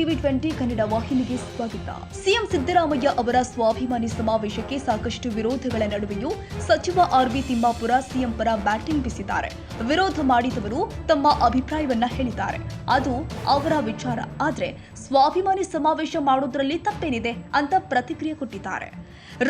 TV 20 Kannada ವಾಹಿನಿಗೆ ಸ್ವಾಗತ. CM Siddaramaiah ಅವರ ಸ್ವಾಭಿಮಾನಿ ಸಮಾವೇಶಕ್ಕೆ ಸಾಕಷ್ಟು ವಿರೋಧಗಳ ನಡುವೆಯೂ ಸಚಿವ ಆರ್.ಬಿ. ತಿಮ್ಮಾಪುರ ಸಿಎಂ ಪರ ಬ್ಯಾಟಿಂಗ್ ಬೀಸಿದ್ದಾರೆ. ವಿರೋಧ ಮಾಡಿದವರು ತಮ್ಮ ಅಭಿಪ್ರಾಯವನ್ನ ಹೇಳಿದ್ದಾರೆ. ಅದು ಅವರ ವಿಚಾರ. ಆದ್ರೆ ಸ್ವಾಭಿಮಾನಿ ಸಮಾವೇಶ ಮಾಡೋದ್ರಲ್ಲಿ ತಪ್ಪೇನಿದೆ ಅಂತ ಪ್ರತಿಕ್ರಿಯೆ ಕೊಟ್ಟಿದ್ದಾರೆ.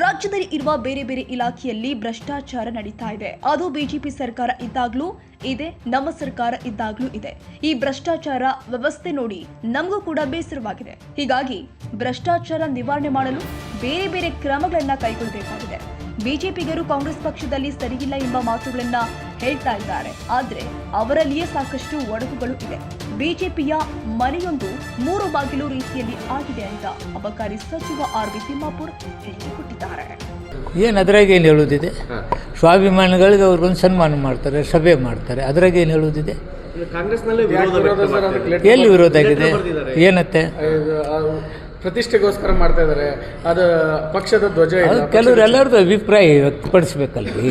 ರಾಜ್ಯದಲ್ಲಿ ಇರುವ ಬೇರೆ ಬೇರೆ ಇಲಾಖೆಯಲ್ಲಿ ಭ್ರಷ್ಟಾಚಾರ ನಡೀತಾ ಇದೆ. ಅದು ಬಿಜೆಪಿ ಸರ್ಕಾರ ಇದ್ದಾಗ್ಲೂ ಇದೆ, ನಮ್ಮ ಸರ್ಕಾರ ಇದ್ದಾಗ್ಲೂ ಇದೆ. ಈ ಭ್ರಷ್ಟಾಚಾರ ವ್ಯವಸ್ಥೆ ನೋಡಿ ನಮಗೂ ಕೂಡ ಬೇಸರವಾಗಿದೆ. ಹೀಗಾಗಿ ಭ್ರಷ್ಟಾಚಾರ ನಿವಾರಣೆ ಮಾಡಲು ಬೇರೆ ಬೇರೆ ಕ್ರಮಗಳನ್ನ ಕೈಗೊಳ್ಳಬೇಕಾಗಿದೆ. ಬಿಜೆಪಿಗರು ಕಾಂಗ್ರೆಸ್ ಪಕ್ಷದಲ್ಲಿ ಸರಿಯಿಲ್ಲ ಎಂಬ ಮಾತುಗಳನ್ನ ಹೇಳ್ತಾ ಇದ್ದಾರೆ. ಆದ್ರೆ ಅವರಲ್ಲಿಯೇ ಸಾಕಷ್ಟು ಒಡಕುಗಳು ಇದೆ. ಬಿಜೆಪಿಯ ಮನೆಯೊಂದು 3 ಬಾಗಿಲು ರೀತಿಯಲ್ಲಿ ಆಗಿದೆ ಅಂತ ಅಬಕಾರಿ ಸಚಿವ ಆರ್.ಬಿ. ತಿಮ್ಮಾಪುರ ಹೇಳಿಕೆ ಕೊಟ್ಟಿದ್ದಾರೆ. ಏನು ಅದ್ರಾಗ ಏನು ಹೇಳೋದಿದೆ? ಸ್ವಾಭಿಮಾನಿಗಳಿಗೆ ಅವ್ರಿಗೊಂದು ಸನ್ಮಾನ ಮಾಡ್ತಾರೆ, ಸಭೆ ಮಾಡ್ತಾರೆ. ಅದ್ರಾಗ ಏನು ಹೇಳೋದಿದೆ? ಎಲ್ಲಿ ವಿರೋಧ ಆಗಿದೆ? ಏನತ್ತೆ ಪ್ರತಿಷ್ಠೆಗೋಸ್ಕರ ಮಾಡ್ತಾ ಇದ್ದಾರೆ. ಅದು ಪಕ್ಷದ ಧ್ವಜ. ಕೆಲವರು ಎಲ್ಲರದ್ದು ಅಭಿಪ್ರಾಯ ವ್ಯಕ್ತಪಡಿಸ್ಬೇಕಲ್ರಿ.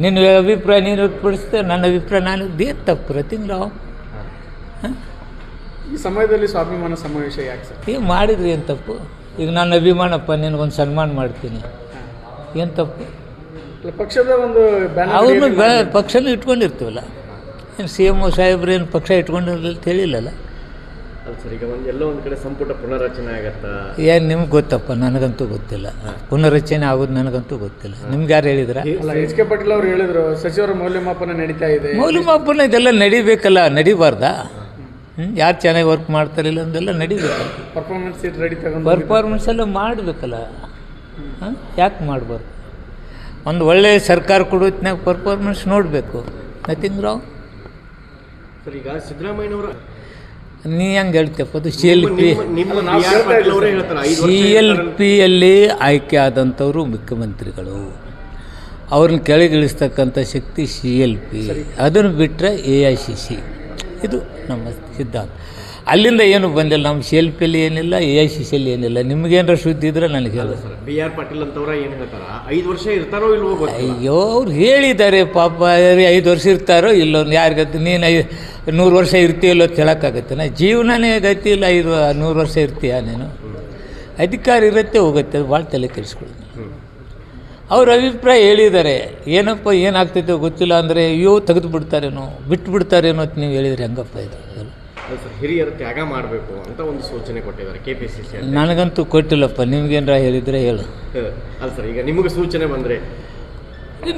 ನಿನ್ನ ಅಭಿಪ್ರಾಯ ನೀನು ವ್ಯಕ್ತಪಡಿಸ್ತೆ, ನನ್ನ ಅಭಿಪ್ರಾಯ ನಾನು ಏನು ತಪ್ಪು ತಿಂಗಳು ಈ ಸಮಯದಲ್ಲಿ ಸ್ವಾಭಿಮಾನ ಸಮಾವೇಶ ಯಾಕೆ ಸರ್? ಈಗ ಮಾಡಿದ್ರಿ ಏನು ತಪ್ಪು? ಈಗ ನನ್ನ ಅಭಿಮಾನಪ್ಪ, ನಿನಗೊಂದು ಸನ್ಮಾನ ಮಾಡ್ತೀನಿ, ಏನು ತಪ್ಪು? ಪಕ್ಷದ ಒಂದು ಅವ್ರನ್ನ ಪಕ್ಷನ ಇಟ್ಕೊಂಡಿರ್ತೀವಲ್ಲ. ಏನು ಸಿ ಎಮ್ ಸಾಹೇಬ್ರು ಏನು ಪಕ್ಷ ಇಟ್ಕೊಂಡಿರಲಿಲ್ಲ ಹೇಳಿಲ್ಲಲ್ಲ. ಸರ್, ಈಗ ಎಲ್ಲೋ ಒಂದು ಕಡೆ ಸಂಪುಟ ಪುನರ್ರಚನೆ ಆಗತ್ತಾ? ಏನು ನಿಮ್ಗೆ ಗೊತ್ತಪ್ಪ, ನನಗಂತೂ ಗೊತ್ತಿಲ್ಲ. ಪುನರ್ರಚನೆ ಆಗೋದು ನನಗಂತೂ ಗೊತ್ತಿಲ್ಲ. ನಿಮ್ಗೆ ಯಾರು ಹೇಳಿದ್ರ? ಎಚ್ ಕೆ ಪಾಟೀಲ್ ಅವರು ಹೇಳಿದ್ರು, ಸಚಿವರ ಮೌಲ್ಯಮಾಪನ ನಡೀತಾ ಇದೆ. ಮೌಲ್ಯಮಾಪನ ಇದೆಲ್ಲ ನಡಿಬೇಕಲ್ಲ, ನಡಿಬಾರ್ದಾ? ಯಾರು ಚೆನ್ನಾಗಿ ವರ್ಕ್ ಮಾಡ್ತಾರಿಲ್ಲ ಅಂದೆಲ್ಲ ನಡಿಬೇಕಲ್ಲ. ಪರ್ಫಾರ್ಮೆನ್ಸ್ ರೆಡಿ ತಗೊಂಡು ಪರ್ಫಾರ್ಮೆನ್ಸ್ ಎಲ್ಲ ಮಾಡಬೇಕಲ್ಲ. ಯಾಕೆ ಮಾಡಬಾರ್ದು? ಒಂದು ಒಳ್ಳೆಯ ಸರ್ಕಾರ ಕೊಡೋತ್ನಾಗ ಪರ್ಫಾರ್ಮೆನ್ಸ್ ನೋಡಬೇಕು. Nothing wrong. ಸರ್, ಈಗ ಸಿದ್ದರಾಮಯ್ಯನವರು ನೀ ಹೆಂಗೆ ಹೇಳ್ತಪ್ಪ? ಅದು CLPಯಲ್ಲಿ ಆಯ್ಕೆ ಆದಂಥವರು ಮುಖ್ಯಮಂತ್ರಿಗಳು. ಅವ್ರನ್ನ ಕೆಳಗಿಳಿಸ್ತಕ್ಕಂಥ ಶಕ್ತಿ CLP. ಅದನ್ನು ಬಿಟ್ಟರೆ AICC. ಇದು ನಮ್ಮ ಸಿದ್ಧಾಂತ. ಅಲ್ಲಿಂದ ಏನು ಬಂದಿಲ್ಲ. ನಮ್ಮ CLPಯಲ್ಲಿ ಏನಿಲ್ಲ, AICCಯಲ್ಲಿ ಏನಿಲ್ಲ. ನಿಮಗೇನಾರ ಸುದ್ದಿ ಇದ್ರೆ ನನಗೆ ಹೇಳಿ. BR ಪಾಟೀಲ್ ಅಂತವ್ರ ಏನು ಹೇಳ್ತಾರ? 5 ವರ್ಷ ಇರ್ತಾರೋ ಇಲ್ವೋ? ಅಯ್ಯೋ, ಅವ್ರು ಹೇಳಿದ್ದಾರೆ ಪಾಪ. 5 ವರ್ಷ ಇರ್ತಾರೋ ಇಲ್ಲೋ ಯಾರಿಗತ್ತೆ? ನೀನು 100 ವರ್ಷ ಇರ್ತೀಯಲ್ಲೋ ಅಂತ ಹೇಳೋಕ್ಕಾಗತ್ತೆ? ನಾ ಜೀವನನೇ ಗತಿ ಇಲ್ಲ. 100 ವರ್ಷ ಇರ್ತೀಯ ನೀನು? ಅಧಿಕಾರ ಇರುತ್ತೆ, ಹೋಗುತ್ತೆ. ಭಾಳ ತಲೆ ಕೆಡಿಸ್ಕೊಳ್ಳಿ. ಅವ್ರ ಅಭಿಪ್ರಾಯ ಹೇಳಿದ್ದಾರೆ. ಏನಪ್ಪ ಏನಾಗ್ತೈತೆ ಗೊತ್ತಿಲ್ಲ ಅಂದರೆ ತೆಗೆದು ಬಿಡ್ತಾರೇನೋ, ಬಿಟ್ಟು ಬಿಡ್ತಾರೇನೋ ಅಂತ ನೀವು ಹೇಳಿದರೆ ಹೆಂಗಪ್ಪ ಇದು? ಹಿರಿಯರು ತ್ಯಾಗ ಮಾಡಬೇಕು ಅಂತ ಒಂದು ಸೂಚನೆ ಕೊಟ್ಟಿದ್ದಾರೆ KPCC. ನನಗಂತೂ ಕೊಟ್ಟಿಲ್ಲಪ್ಪ. ನಿಮ್ಗೇನಾರ ಹೇಳಿದರೆ ಹೇಳು. ಅಲ್ಲ ಸರ್, ಈಗ ನಿಮಗೆ ಸೂಚನೆ ಬಂದರೆ?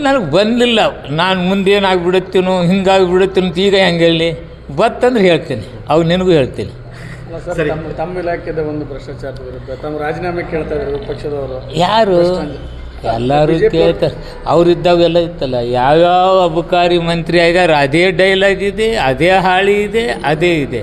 ನನಗೆ ಬಂದಿಲ್ಲ. ನಾನು ಮುಂದೇನಾಗ್ಬಿಡುತ್ತೀನೋ, ಹಿಂಗಾಗಿಬಿಡುತ್ತೀನೋ ಅಂತ ಈಗ ಹೆಂಗೆ ಹೇಳಿ? ಬತ್ತಂದ್ರೆ ಹೇಳ್ತೀನಿ, ಅವು ನಿನಗೂ ಹೇಳ್ತೀನಿ. ತಮ್ಮ ಇಲಾಖೆದ ಒಂದು ಭ್ರಷ್ಟಾಚಾರದ ವಿರುದ್ಧ ತಮ್ಮ ರಾಜೀನಾಮೆ ಕೇಳ್ತಾ ಇದ್ದಾರೆ ಪಕ್ಷದವರು. ಯಾರು? ಎಲ್ಲರೂ ಕೇಳ್ತಾರೆ. ಅವರಿದ್ದಾವೆಲ್ಲ ಇತ್ತಲ್ಲ. ಯಾವ್ಯಾವ ಅಬಕಾರಿ ಮಂತ್ರಿ ಆಗ್ಯಾರ ಅದೇ ಡೈಲಾಗ್ ಇದೆ, ಅದೇ ಹಾಳಿ ಇದೆ, ಅದೇ ಇದೆ.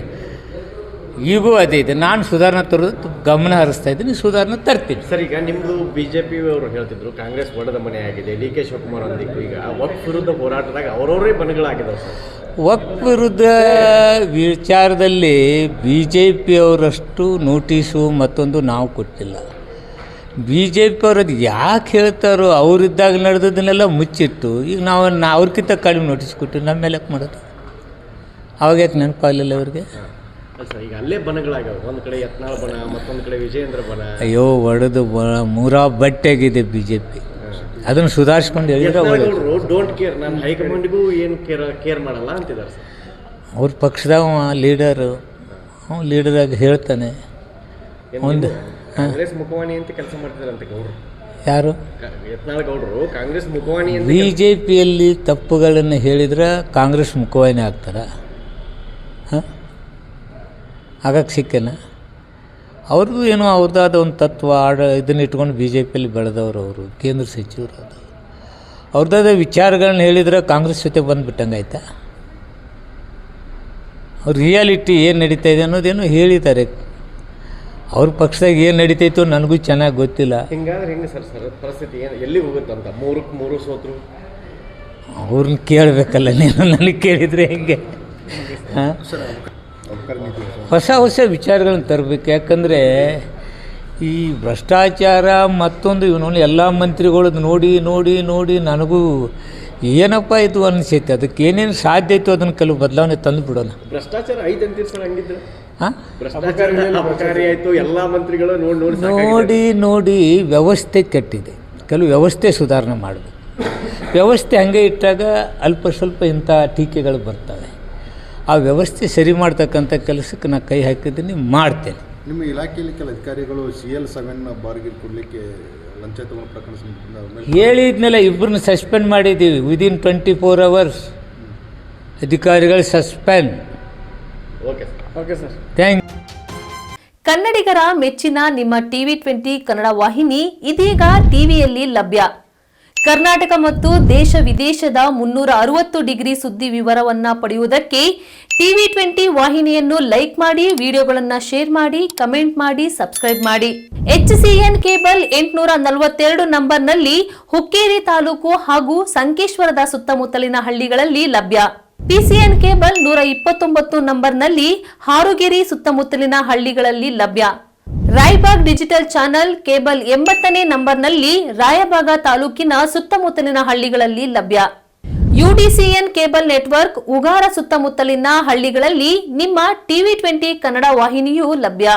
ಈಗೂ ಅದೇ ಇದೆ. ನಾನು ಸುಧಾರಣೆ ತರೋದು ಗಮನ ಹರಿಸ್ತಾ ಇದ್ದೀನಿ, ಸುಧಾರಣೆ ತರ್ತೀನಿ. ಸರ್, ಈಗ ನಿಮ್ಮದು BJP ಅವರು ಹೇಳ್ತಿದ್ರು ಕಾಂಗ್ರೆಸ್ ಒಡೆದ ಮನೆ ಆಗಿದೆ. DK ಶಿವಕುಮಾರ್ ಅಂದಿತ್ತು. ಈಗ ವಕ್ಫ್ ವಿರುದ್ಧ ಹೋರಾಟದಾಗ ಅವರವರೇ ಬಣಗಳಾಗಿದ್ದಾವೆ ಸರ್. ವಕ್ಫ್ ವಿರುದ್ಧ ವಿಚಾರದಲ್ಲಿ BJP ಅವರಷ್ಟು ನೋಟಿಸು ಮತ್ತೊಂದು ನಾವು ಕೊಟ್ಟಿಲ್ಲ. BJP ಅವ್ರದ್ದು ಯಾಕೆ ಹೇಳ್ತಾರೋ? ಅವರಿದ್ದಾಗ ನಡೆದದನ್ನೆಲ್ಲ ಮುಚ್ಚಿಟ್ಟು ಈಗ ನಾವು ಅವ್ರಿಗಿಂತ ಕಡಿಮೆ ನೋಟಿಸ್ ಕೊಟ್ಟು ನಮ್ಮ ಮೇಲೆ ಯಾಕೆ ಮಾಡೋದು? ಅವಾಗ ಯಾಕೆ ನೆನಪಾಗಲಿಲ್ಲ ಅವ್ರಿಗೆ? ಸರ್, ಈಗ ಅಲ್ಲೇ ಬಣಗಳಾಗ್ಯಾವ. ಒಂದು ಕಡೆ ಯತ್ನಾಳ ಬಣ, ಮತ್ತೊಂದು ಕಡೆ ವಿಜಯೇಂದ್ರ ಬಣ. ಅಯ್ಯೋ, ಒಡೆದು ಮೂರಾ ಬಟ್ಟೆಗಿದೆ BJP. ಅದನ್ನು ಸುಧಾರಿಸ್ಕೊಂಡು ಹೇಳಿದ್ರೆ ಡೋಂಟ್ ಕೇರ್, ನಾನು ಹೈಕಮಾಂಡ್ಗೂ ಏನು ಕೇರ್ ಮಾಡಲ್ಲ ಅಂತಿದ್ದಾರೆ ಸರ್. ಅವ್ರ ಪಕ್ಷದಾಗ ಲೀಡರು, ಲೀಡರಾಗಿ ಹೇಳ್ತಾನೆ. ಒಂದು ಕಾಂಗ್ರೆಸ್ ಮುಖವಾಣಿ ಅಂತ ಕೆಲಸ ಮಾಡ್ತಿದ್ದಾರಂತೆ ಗೌಡ್ರು. ಯಾರು? ಯತ್ನಾಳ್ ಗೌಡರು ಕಾಂಗ್ರೆಸ್ ಮುಖವಾಣಿ ಅಂತ. BJPಯಲ್ಲಿ ತಪ್ಪುಗಳನ್ನು ಹೇಳಿದ್ರೆ ಕಾಂಗ್ರೆಸ್ ಮುಖವಾಣಿ ಆಗ್ತಾರ? ಆಗಕ್ಕೆ ಸಿಕ್ಕೇನ? ಅವ್ರದ್ದು ಏನೋ ಅವ್ರದ್ದಾದ ಒಂದು ತತ್ವ ಇದನ್ನ ಇಟ್ಕೊಂಡು BJPಯಲ್ಲಿ ಬೆಳೆದವರು. ಅವರು ಕೇಂದ್ರ ಸಚಿವರು. ಅದು ಅವ್ರದ್ದಾದ ವಿಚಾರಗಳನ್ನ ಹೇಳಿದ್ರೆ ಕಾಂಗ್ರೆಸ್ ಜೊತೆ ಬಂದುಬಿಟ್ಟಂಗೆ ಆಯ್ತಾ? ಅವ್ರ ರಿಯಾಲಿಟಿ ಏನು ನಡೀತಾ ಇದೆ ಅನ್ನೋದೇನೋ ಹೇಳಿದ್ದಾರೆ. ಅವ್ರ ಪಕ್ಷದಾಗ ಏನು ನಡೀತೈತೋ ನನಗೂ ಚೆನ್ನಾಗಿ ಗೊತ್ತಿಲ್ಲ. ಹಿಂಗಾದ್ರೆ ಹೆಂಗೆ ಸರ್ ಪರಿಸ್ಥಿತಿ? ಏನು ಎಲ್ಲಿ ಹೋಗುತ್ತಂತ? 3ಕ್ಕೆ 3 ಸೋತರು. ಅವ್ರನ್ನ ಕೇಳಬೇಕಲ್ಲ ನೀನು, ನನಗೆ ಕೇಳಿದರೆ ಹೆಂಗೆ? ಹಾಂ, ಹೊಸ ವಿಚಾರಗಳನ್ನ ತರಬೇಕು. ಯಾಕಂದರೆ ಈ ಭ್ರಷ್ಟಾಚಾರ ಮತ್ತೊಂದು ಇವನು ಎಲ್ಲ ಮಂತ್ರಿಗಳದ್ದು ನೋಡಿ ನೋಡಿ ನೋಡಿ ನನಗೂ ಏನಪ್ಪ ಇದು ಅನಿಸೈತೆ. ಅದಕ್ಕೆ ಏನೇನು ಸಾಧ್ಯ ಇತ್ತು ಅದನ್ನು ಕೆಲವು ಬದಲಾವಣೆ ತಂದು ಬಿಡೋಣ. ಭ್ರಷ್ಟಾಚಾರ 5 ಅಂತೀರಿ ಸರ್. ಹಂಗಿದ್ರೆ ಹಾಂ ಅಬಕಾರಿ ಆಯಿತು, ಎಲ್ಲ ಮಂತ್ರಿಗಳು ನೋಡಿ ನೋಡಿ ನೋಡಿ ವ್ಯವಸ್ಥೆ ಕೆಟ್ಟಿದೆ. ಕೆಲವು ವ್ಯವಸ್ಥೆ ಸುಧಾರಣೆ ಮಾಡಬೇಕು. ವ್ಯವಸ್ಥೆ ಹಂಗೆ ಇಟ್ಟಾಗ ಅಲ್ಪ ಸ್ವಲ್ಪ ಇಂಥ ಟೀಕೆಗಳು ಬರ್ತವೆ. ಆ ವ್ಯವಸ್ಥೆ ಸರಿ ಮಾಡ್ತಕ್ಕಂಥ ಕೆಲಸಕ್ಕೆ ನಾನು ಕೈ ಹಾಕಿದ್ದೀನಿ, ಮಾಡ್ತೇನೆ. ನಿಮ್ಮ ಇಲಾಖೆಯಲ್ಲಿ ಕೆಲ ಅಧಿಕಾರಿಗಳು CL7 ಬಾರ್ಗಿಲ್ ಕೊಡಲಿಕ್ಕೆ ಲಂಚ ತಗೊಂಡು ಪ್ರಕರಣ ಹೇಳಿದ್ಮೇಲೆ ಇಬ್ಬರನ್ನ ಸಸ್ಪೆಂಡ್ ಮಾಡಿದ್ದೀವಿ. ವಿದಿನ್ 24 hours ಅಧಿಕಾರಿಗಳು ಸಸ್ಪೆಂಡ್. Okay sir. ಥ್ಯಾಂಕ್ ಕನ್ನಡಿಗರ ಮೆಚ್ಚಿನ ನಿಮ್ಮ TV20 ಕನ್ನಡ ವಾಹಿನಿ ಇದೀಗ ಟಿವಿಯಲ್ಲಿ ಲಭ್ಯ. ಕರ್ನಾಟಕ ಮತ್ತು ದೇಶ ವಿದೇಶದ 360 ಡಿಗ್ರಿ ಸುದ್ದಿ ವಿವರವನ್ನ ಪಡೆಯುವುದಕ್ಕೆ TV20 ವಾಹಿನಿಯನ್ನು ಲೈಕ್ ಮಾಡಿ, ವಿಡಿಯೋಗಳನ್ನು ಶೇರ್ ಮಾಡಿ, ಕಮೆಂಟ್ ಮಾಡಿ, ಸಬ್ಸ್ಕ್ರೈಬ್ ಮಾಡಿ. HCN ಕೇಬಲ್ 842 ನಂಬರ್ನಲ್ಲಿ ಹುಕ್ಕೇರಿ ತಾಲೂಕು ಹಾಗೂ ಸಂಕೇಶ್ವರದ ಸುತ್ತಮುತ್ತಲಿನ ಹಳ್ಳಿಗಳಲ್ಲಿ ಲಭ್ಯ. PCN ಕೇಬಲ್ 129 ನಂಬರ್ನಲ್ಲಿ ಹಾರುಗೆರೆ ಸುತ್ತಮುತ್ತಲಿನ ಹಳ್ಳಿಗಳಲ್ಲಿ ಲಭ್ಯ. ರಾಯಬಾಗ್ ಡಿಜಿಟಲ್ ಚಾನೆಲ್ ಕೇಬಲ್ 80ನೇ ನಂಬರ್ನಲ್ಲಿ ರಾಯಬಾಗ ತಾಲೂಕಿನ ಸುತ್ತಮುತ್ತಲಿನ ಹಳ್ಳಿಗಳಲ್ಲಿ ಲಭ್ಯ. UDCN ಕೇಬಲ್ ನೆಟ್ವರ್ಕ್ ಉಗಾರ ಸುತ್ತಮುತ್ತಲಿನ ಹಳ್ಳಿಗಳಲ್ಲಿ ನಿಮ್ಮ TV20 ಕನ್ನಡ ವಾಹಿನಿಯೂ ಲಭ್ಯ.